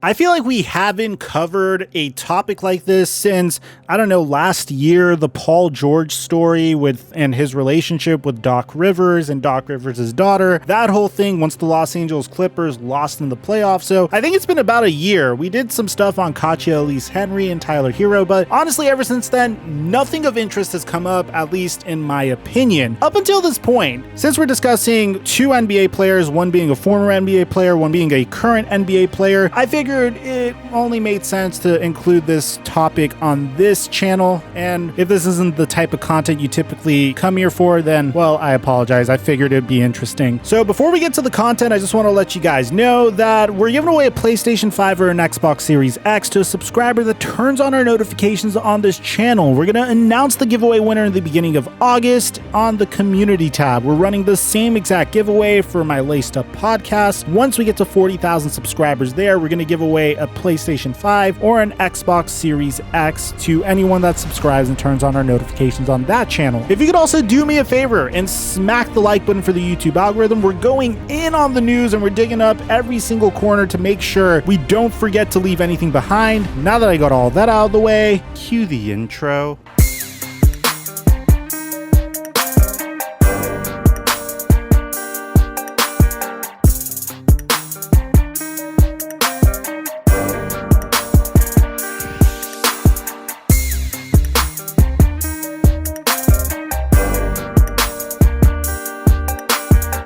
I feel like we haven't covered a topic like this since, I don't know, last year, the Paul George story and his relationship with Doc Rivers and Doc Rivers' daughter. That whole thing once the Los Angeles Clippers lost in the playoffs. So I think it's been about a year. We did some stuff on Katya Elise Henry and Tyler Hero, but honestly, ever since then, nothing of interest has come up, at least in my opinion. Up until this point, since we're discussing two NBA players, one being a former NBA player, one being a current NBA player, I figured it only made sense to include this topic on this channel. And if this isn't the type of content you typically come here for, then, well, I apologize. I figured it'd be interesting. So before we get to the content, I just want to let you guys know that we're giving away a PlayStation 5 or an Xbox Series X to a subscriber that turns on our notifications on this channel. We're going to announce the giveaway winner in the beginning of August on the community tab. We're running the same exact giveaway for my Laced Up podcast. Once we get to 40,000 subscribers there, we're going to give away a PlayStation 5 or an Xbox Series X to anyone that subscribes and turns on our notifications on that channel. If you could also do me a favor and smack the like button for the YouTube algorithm, we're going in on the news and we're digging up every single corner to make sure we don't forget to leave anything behind. Now that I got all that out of the way, cue the intro.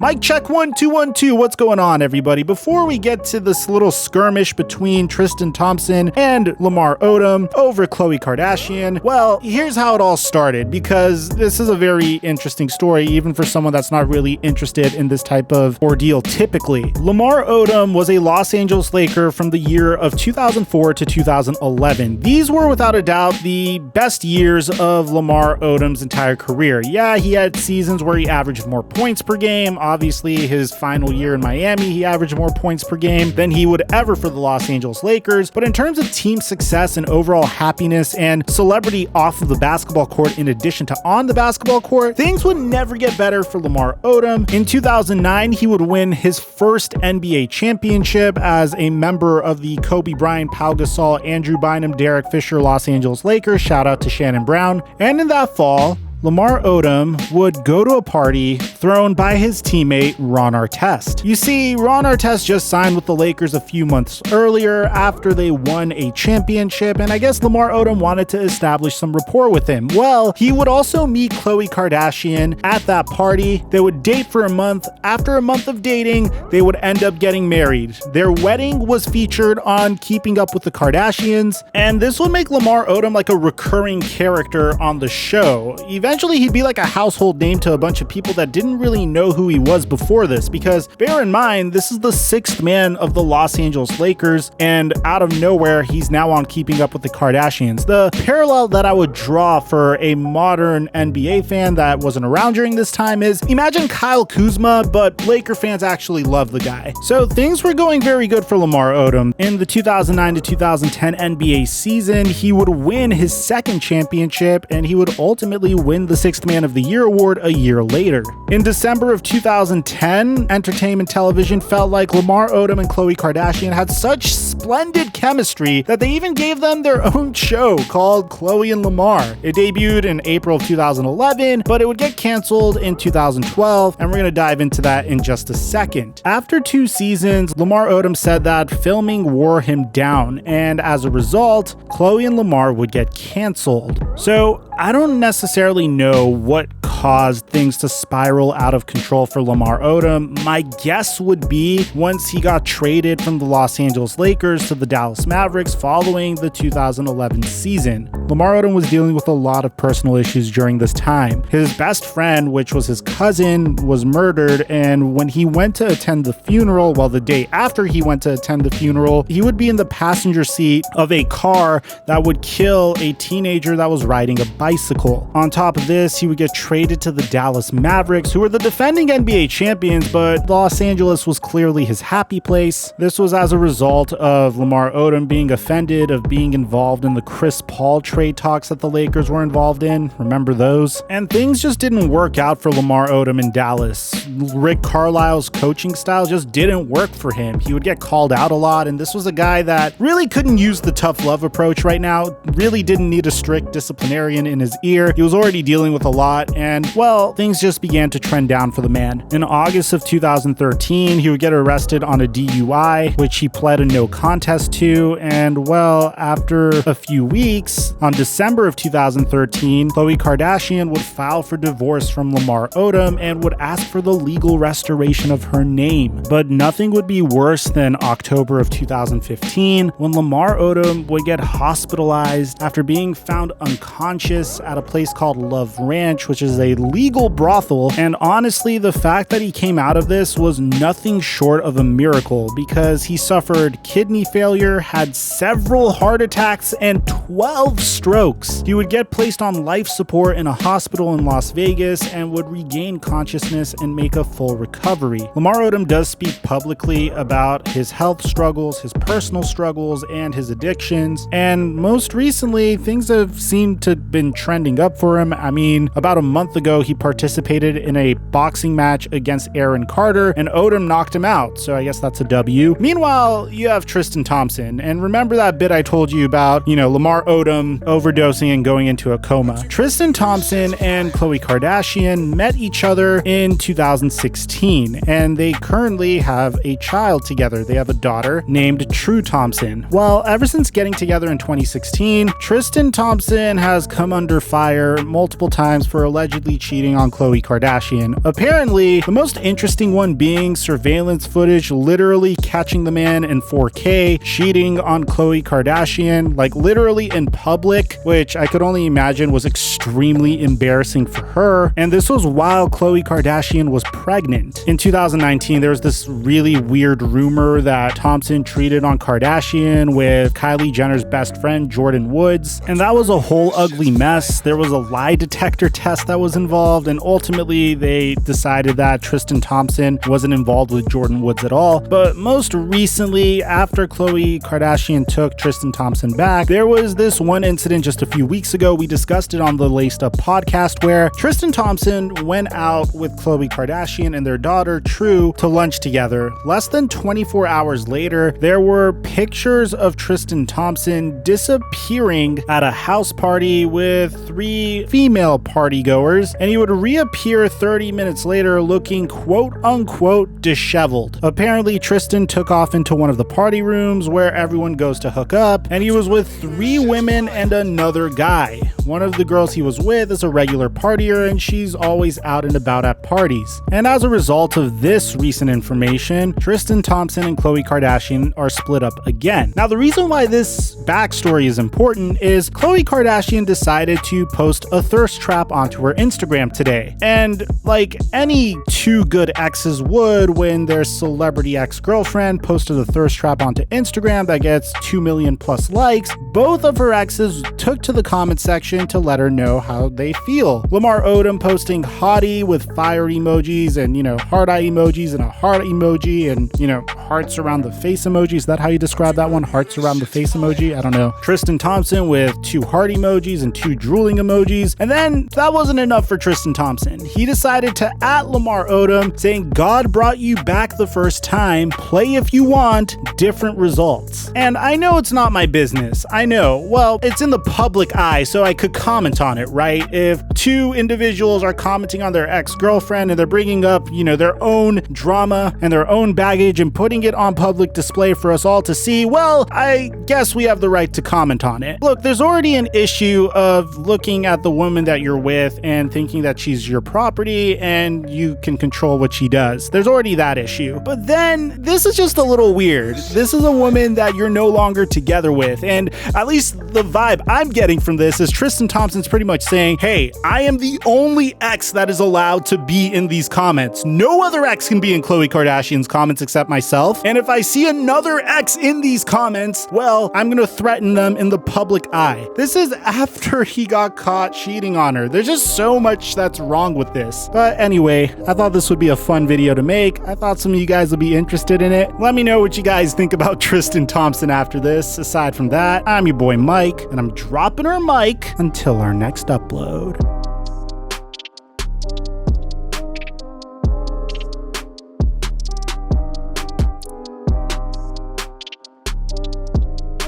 Mic check 1 2 1 2. What's going on, everybody? Before we get to this little skirmish between Tristan Thompson and Lamar Odom over Khloe Kardashian, well, here's how it all started, because this is a very interesting story, even for someone that's not really interested in this type of ordeal typically. Lamar Odom was a Los Angeles Laker from the year of 2004 to 2011. These were without a doubt the best years of Lamar Odom's entire career. Yeah, he had seasons where he averaged more points per game. Obviously, his final year in Miami, he averaged more points per game than he would ever for the Los Angeles Lakers. But in terms of team success and overall happiness and celebrity off of the basketball court in addition to on the basketball court, things would never get better for Lamar Odom. In 2009, he would win his first NBA championship as a member of the Kobe Bryant, Pau Gasol, Andrew Bynum, Derek Fisher Los Angeles Lakers. Shout out to Shannon Brown. And in that fall, Lamar Odom would go to a party thrown by his teammate Ron Artest. You see, Ron Artest just signed with the Lakers a few months earlier after they won a championship, and I guess Lamar Odom wanted to establish some rapport with him. Well, he would also meet Khloe Kardashian at that party. They would date for a month. After a month of dating, they would end up getting married. Their wedding was featured on Keeping Up with the Kardashians, and this would make Lamar Odom like a recurring character on the show. Eventually, he'd be like a household name to a bunch of people that didn't really know who he was before this, because bear in mind, this is the sixth man of the Los Angeles Lakers, and out of nowhere, he's now on Keeping Up with the Kardashians. The parallel that I would draw for a modern NBA fan that wasn't around during this time is, imagine Kyle Kuzma, but Laker fans actually love the guy. So things were going very good for Lamar Odom. In the 2009 to 2010 NBA season, he would win his second championship, and he would ultimately win the Sixth Man of the Year award a year later. In December of 2010, entertainment television felt like Lamar Odom and Khloe Kardashian had such splendid chemistry that they even gave them their own show called Khloe and Lamar. It debuted in April of 2011, but it would get canceled in 2012, and we're going to dive into that in just a second. After 2 seasons, Lamar Odom said that filming wore him down, and as a result, Khloe and Lamar would get canceled. So I don't necessarily know what caused things to spiral out of control for Lamar Odom. My guess would be once he got traded from the Los Angeles Lakers to the Dallas Mavericks following the 2011 season. Lamar Odom was dealing with a lot of personal issues during this time. His best friend, which was his cousin, was murdered, and when he went to attend the funeral, well, the day after he went to attend the funeral, he would be in the passenger seat of a car that would kill a teenager that was riding a bicycle. On top of this, he would get traded to the Dallas Mavericks, who were the defending NBA champions, but Los Angeles was clearly his happy place. This was as a result of Lamar Odom being offended of being involved in the Chris Paul trade trade talks that the Lakers were involved in. Remember those? And things just didn't work out for Lamar Odom in Dallas. Rick Carlisle's coaching style just didn't work for him. He would get called out a lot, and this was a guy that really couldn't use the tough love approach right now, really didn't need a strict disciplinarian in his ear. He was already dealing with a lot, and well, things just began to trend down for the man. In August of 2013, he would get arrested on a DUI, which he pled a no contest to, and well, after a few weeks, on December of 2013, Khloe Kardashian would file for divorce from Lamar Odom and would ask for the legal restoration of her name. But nothing would be worse than October of 2015, when Lamar Odom would get hospitalized after being found unconscious at a place called Love Ranch, which is a legal brothel. And honestly, the fact that he came out of this was nothing short of a miracle, because he suffered kidney failure, had several heart attacks, and 12 strokes. He would get placed on life support in a hospital in Las Vegas and would regain consciousness and make a full recovery. Lamar Odom does speak publicly about his health struggles, his personal struggles, and his addictions. And most recently, things have seemed to have been trending up for him. I mean, about a month ago, he participated in a boxing match against Aaron Carter, and Odom knocked him out. So I guess that's a W. Meanwhile, you have Tristan Thompson. And remember that bit I told you about, Lamar Odom overdosing and going into a coma. Tristan Thompson and Khloe Kardashian met each other in 2016, and they currently have a child together. They have a daughter named True Thompson. Well, ever since getting together in 2016, Tristan Thompson has come under fire multiple times for allegedly cheating on Khloe Kardashian. Apparently, the most interesting one being surveillance footage literally catching the man in 4K cheating on Khloe Kardashian, like literally in public, which I could only imagine was extremely embarrassing for her. And this was while Khloe Kardashian was pregnant. In 2019, there was this really weird rumor that Thompson cheated on Kardashian with Kylie Jenner's best friend, Jordan Woods. And that was a whole ugly mess. There was a lie detector test that was involved, and ultimately they decided that Tristan Thompson wasn't involved with Jordan Woods at all. But most recently, after Khloe Kardashian took Tristan Thompson back, there was this one incident just a few weeks ago. We discussed it on the Laced Up podcast, where Tristan Thompson went out with Khloe Kardashian and their daughter True to lunch together. Less than 24 hours later, there were pictures of Tristan Thompson disappearing at a house party with 3 female partygoers, and he would reappear 30 minutes later looking quote unquote disheveled. Apparently, Tristan took off into one of the party rooms where everyone goes to hook up, and he was with 3 women and another guy. One of the girls he was with is a regular partier, and she's always out and about at parties. And as a result of this recent information, Tristan Thompson and Khloe Kardashian are split up again. Now, the reason why this backstory is important is Khloe Kardashian decided to post a thirst trap onto her Instagram today. And like any 2 good exes would, when their celebrity ex-girlfriend posted a thirst trap onto Instagram that gets 2 million plus likes, both of her exes took to the comment section to let her know how they feel. Lamar Odom posting hottie with fire emojis and, heart eye emojis and a heart emoji and, hearts around the face emoji. Is that how you describe that one? Hearts around the face emoji? I don't know. Tristan Thompson with 2 heart emojis and 2 drooling emojis. And then that wasn't enough for Tristan Thompson. He decided to @Lamar Odom, saying, "God brought you back the first time. Play if you want. Different results." And I know it's not my business. I know. Well, it's in the public eye, so I could comment on it, right? If 2 individuals are commenting on their ex-girlfriend and they're bringing up, their own drama and their own baggage and putting it on public display for us all to see, well, I guess we have the right to comment on it. Look, there's already an issue of looking at the woman that you're with and thinking that she's your property and you can control what she does. There's already that issue. But then this is just a little weird. This is a woman that you're no longer together with, and at least the vibe I'm getting from this is Tristan Thompson's pretty much saying, hey, I am the only ex that is allowed to be in these comments. No other ex can be in Khloe Kardashian's comments except myself. And if I see another ex in these comments, well, I'm gonna threaten them in the public eye. This is after he got caught cheating on her. There's just so much that's wrong with this. But anyway, I thought this would be a fun video to make. I thought some of you guys would be interested in it. Let me know what you guys think about Tristan Thompson after this. Aside from that, I'm your boy Mike, and I'm from dropping her mic until our next upload.